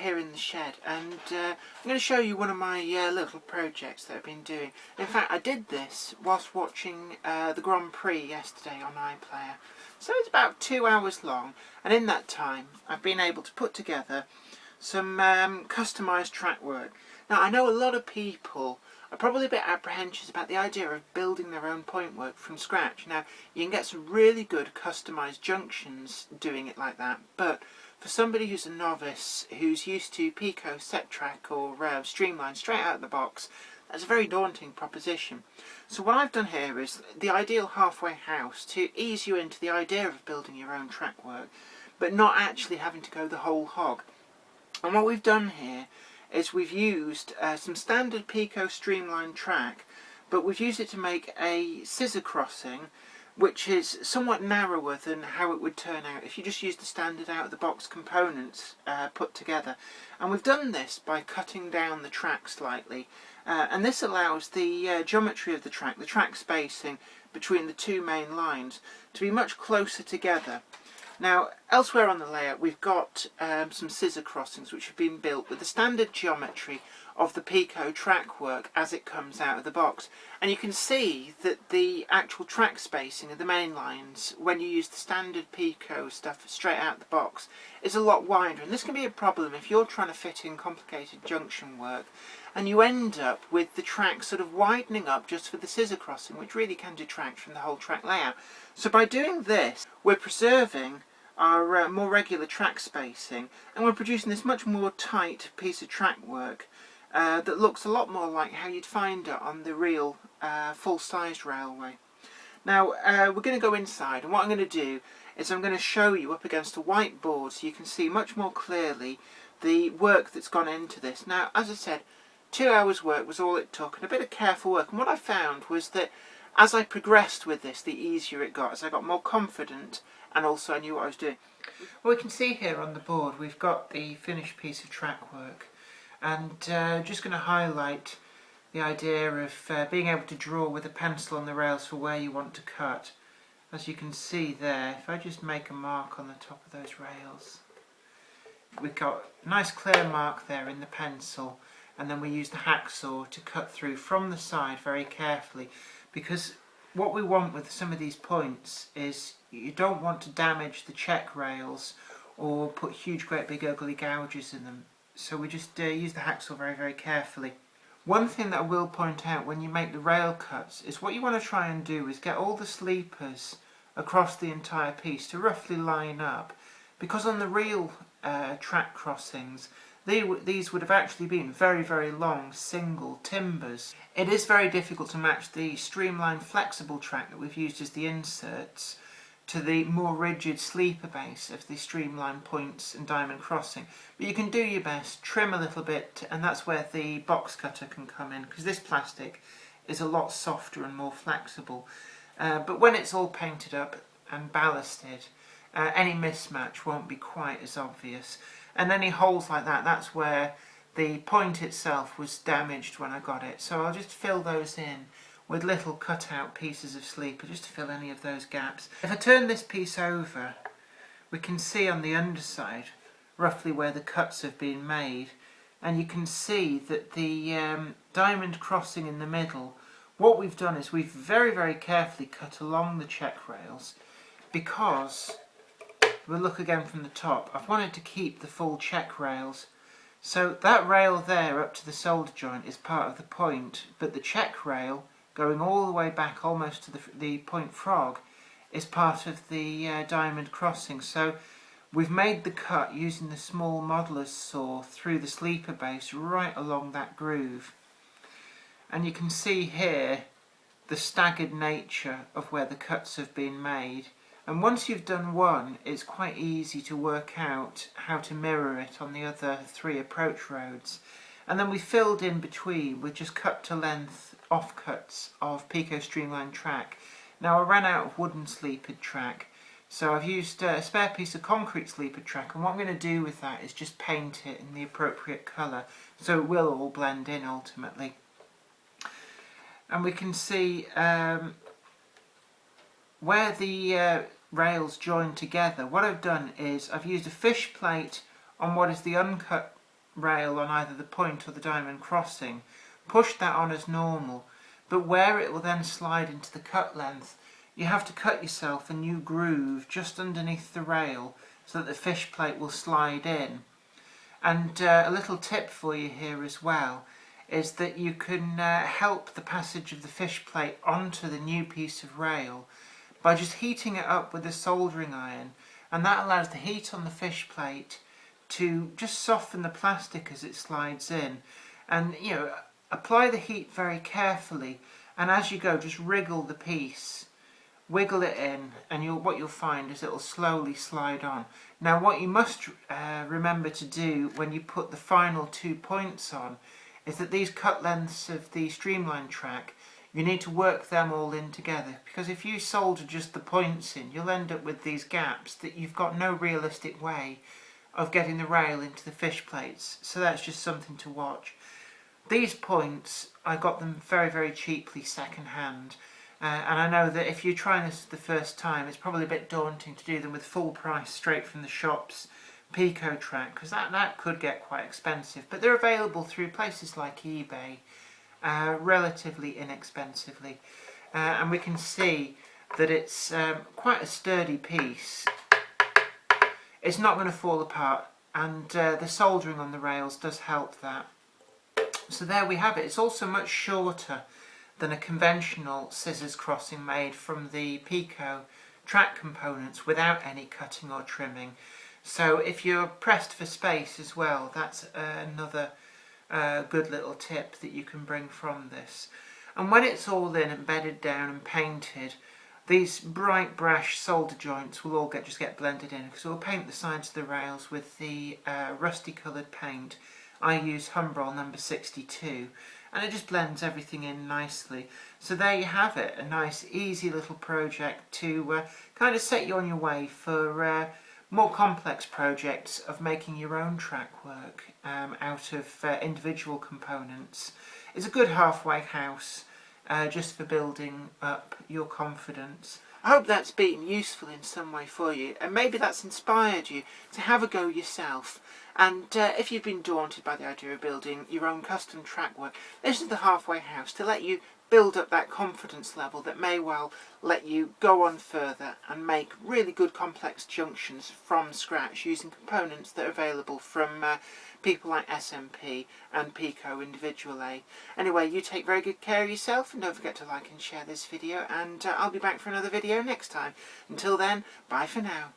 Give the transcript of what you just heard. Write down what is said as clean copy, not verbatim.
here in the shed, and I'm going to show you one of my little projects that I've been doing. In fact, I did this whilst watching the Grand Prix yesterday on iPlayer. So it's about 2 hours long, and in that time I've been able to put together some customised track work. Now, I know a lot of people are probably a bit apprehensive about the idea of building their own point work from scratch. Now, you can get some really good customised junctions doing it like that, but for somebody who's a novice, who's used to Peco, set track or streamlined straight out of the box, that's a very daunting proposition. So what I've done here is the ideal halfway house to ease you into the idea of building your own track work, but not actually having to go the whole hog. And what we've done here is we've used some standard Peco streamlined track, but we've used it to make a scissor crossing which is somewhat narrower than how it would turn out if you just used the standard out of the box components put together. And we've done this by cutting down the track slightly, and this allows the geometry of the track spacing between the two main lines to be much closer together. Now, elsewhere on the layout we've got some scissor crossings which have been built with the standard geometry of the Peco track work as it comes out of the box. And you can see that the actual track spacing of the main lines, when you use the standard Peco stuff straight out of the box, is a lot wider. And this can be a problem if you're trying to fit in complicated junction work and you end up with the track sort of widening up just for the scissor crossing, which really can detract from the whole track layout. So by doing this, we're preserving our more regular track spacing, and we're producing this much more tight piece of track work that looks a lot more like how you'd find it on the real full-sized railway. Now we're going to go inside, and what I'm going to do is I'm going to show you up against a whiteboard so you can see much more clearly the work that's gone into this. Now, as I said, 2 hours work was all it took, and a bit of careful work, and what I found was that as I progressed with this, the easier it got, as I got more confident and also I knew what I was doing. Well, we can see here on the board we've got the finished piece of track work, and just going to highlight the idea of being able to draw with a pencil on the rails for where you want to cut. As you can see there, if I just make a mark on the top of those rails, we've got a nice clear mark there in the pencil, and then we use the hacksaw to cut through from the side very carefully, because what we want with some of these points is you don't want to damage the check rails or put huge great big ugly gouges in them. So we just use the hacksaw very, very carefully. One thing that I will point out when you make the rail cuts is what you want to try and do is get all the sleepers across the entire piece to roughly line up, because on the real track crossings these would have actually been very, very long single timbers. It is very difficult to match the streamlined flexible track that we've used as the inserts to the more rigid sleeper base of the streamlined points and diamond crossing. But you can do your best, trim a little bit, and that's where the box cutter can come in, because this plastic is a lot softer and more flexible. But when it's all painted up and ballasted, any mismatch won't be quite as obvious. And any holes like that, that's where the point itself was damaged when I got it. So I'll just fill those in with little cut-out pieces of sleeper just to fill any of those gaps. If I turn this piece over, we can see on the underside roughly where the cuts have been made, and you can see that the diamond crossing in the middle, what we've done is we've very, very carefully cut along the check rails, because we'll look again from the top. I've wanted to keep the full check rails. So that rail there up to the solder joint is part of the point, but the check rail going all the way back almost to the point frog is part of the diamond crossing. So we've made the cut using the small modeller's saw through the sleeper base right along that groove. And you can see here the staggered nature of where the cuts have been made. And once you've done one, it's quite easy to work out how to mirror it on the other 3 approach roads. And then we filled in between with just cut to length offcuts of Peco streamlined track. Now I ran out of wooden sleepered track, so I've used a spare piece of concrete sleepered track, and what I'm going to do with that is just paint it in the appropriate colour, so it will all blend in ultimately. And we can see where the rails join together. What I've done is I've used a fish plate on what is the uncut rail on either the point or the diamond crossing, push that on as normal, but where it will then slide into the cut length, you have to cut yourself a new groove just underneath the rail so that the fish plate will slide in. And a little tip for you here as well is that you can help the passage of the fish plate onto the new piece of rail by just heating it up with a soldering iron, and that allows the heat on the fish plate to just soften the plastic as it slides in. And apply the heat very carefully, and as you go just wriggle the piece, wiggle it in, and what you'll find is it will slowly slide on. Now what you must remember to do when you put the final 2 points on is that these cut lengths of the streamlined track, you need to work them all in together, because if you solder just the points in, you'll end up with these gaps that you've got no realistic way of getting the rail into the fish plates. So that's just something to watch. These points, I got them very, very cheaply second hand. And I know that if you're trying this the first time, it's probably a bit daunting to do them with full price straight from the shops Peco track, because that could get quite expensive. But they're available through places like eBay relatively inexpensively. And we can see that it's quite a sturdy piece. It's not going to fall apart, and the soldering on the rails does help that. So there we have it. It's also much shorter than a conventional scissors crossing made from the Peco track components without any cutting or trimming. So if you're pressed for space as well, that's another good little tip that you can bring from this. And when it's all in and bedded down and painted, these bright brash solder joints will all just get blended in, because we'll paint the sides of the rails with the rusty coloured paint. I use Humbrol number 62, and it just blends everything in nicely. So there you have it, a nice easy little project to kind of set you on your way for more complex projects of making your own track work out of individual components. It's a good halfway house just for building up your confidence. I hope that's been useful in some way for you, and maybe that's inspired you to have a go yourself. And if you've been daunted by the idea of building your own custom track work, this is the halfway house to let you build up that confidence level that may well let you go on further and make really good complex junctions from scratch using components that are available from people like SMP and Peco individually. Anyway, you take very good care of yourself, and don't forget to like and share this video, and I'll be back for another video next time. Until then, bye for now.